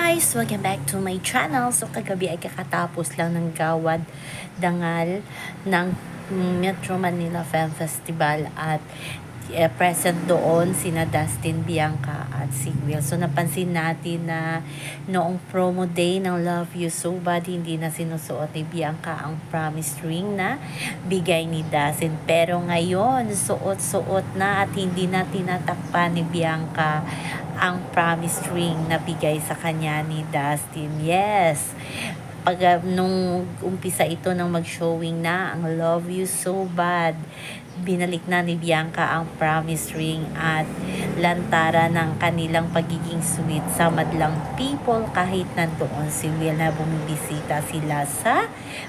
guys! Welcome back to my channel. So kagabi ay kakatapos lang ng gawad dangal ng Metro Manila Film Festival at present doon sina Dustin, Bianca at si Will. So napansin natin na noong promo day ng Love You So Bad, hindi na sinusuot ni Bianca ang promise ring na bigay ni Dustin. Pero ngayon, suot-suot na at hindi na tinatakpan ni Bianca ang promise ring na bigay sa kanya ni Dustin. Yes! Nung umpisa ito nang mag-showing na ang Love You So Bad, binalik na ni Bianca ang promise ring at lantara ng kanilang pagiging sweet sa madlang people kahit nandoon si Will na bumibisita sila sa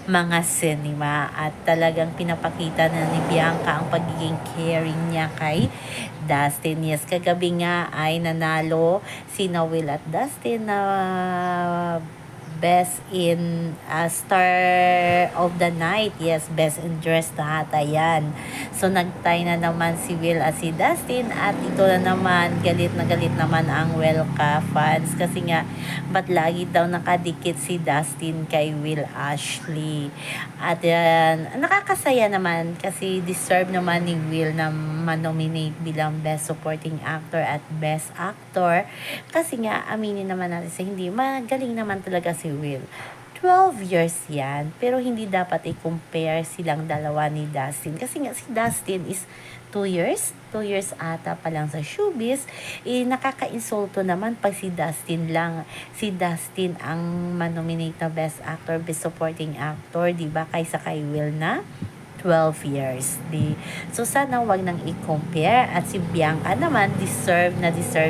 mga cinema at talagang pinapakita na ni Bianca ang pagiging caring niya kay Dustin. Yes, kagabi nga ay nanalo sina Will at Dustin na Best in Star of the Night. Yes, Best in Dress na ata yan. So, nagtay na naman si Will at si Dustin at ito na naman, galit naman ang Welka fans kasi nga, ba't lagi daw nakadikit si Dustin kay Will Ashley. At nakakasaya naman kasi deserve naman ni Will na manominate bilang Best Supporting Actor at Best Actor kasi nga, aminin naman natin sa hindi, magaling naman talaga si Will. 12 years yan, pero hindi dapat i-compare silang dalawa ni Dustin. Kasi nga si Dustin is 2 years ata pa lang sa showbiz. Nakaka-insulto naman pag si Dustin ang manominate na Best Actor, Best Supporting Actor, diba? Kaysa kay Will na 12 years. So, sana wag nang i-compare. At si Bianca naman, deserve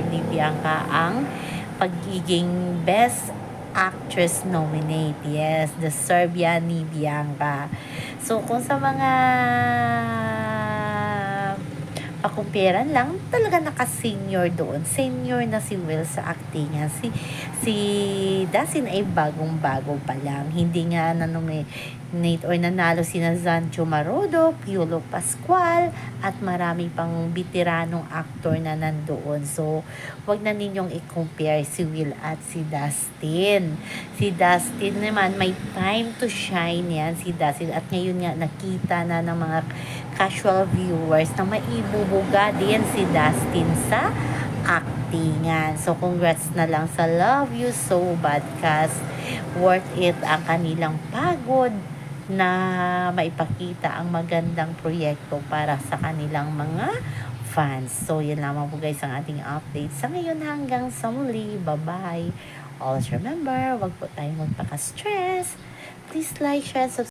ni Bianca ang pagiging Best Actress nominate. Yes, deserve yan ni Bianca. So, kung sa mga pakumpiran lang, talaga naka-senior doon. Senior na si Will sa acting niya. Si Dustin ay bagong-bago pa lang. Hindi nga na-nominate or nanalo sina Zancho Marodo, Piolo Pascual, at marami pang bitiranong actor na nandoon. So, wag na ninyong i-compare si Will at si Dustin. Si Dustin naman, may time to shine yan si Dustin. At ngayon nga, nakita na ng mga casual viewers na maibubuga din si Dustin sa actingan. So, congrats na lang sa Love You So Bad cast. Worth it ang kanilang pagod na maipakita ang magandang proyekto para sa kanilang mga fans. So, yun lamang po guys ang ating update. Sa ngayon hanggang sa muli. Bye-bye. Always remember, wag po tayong magpaka-stress. Please like, share, subscribe.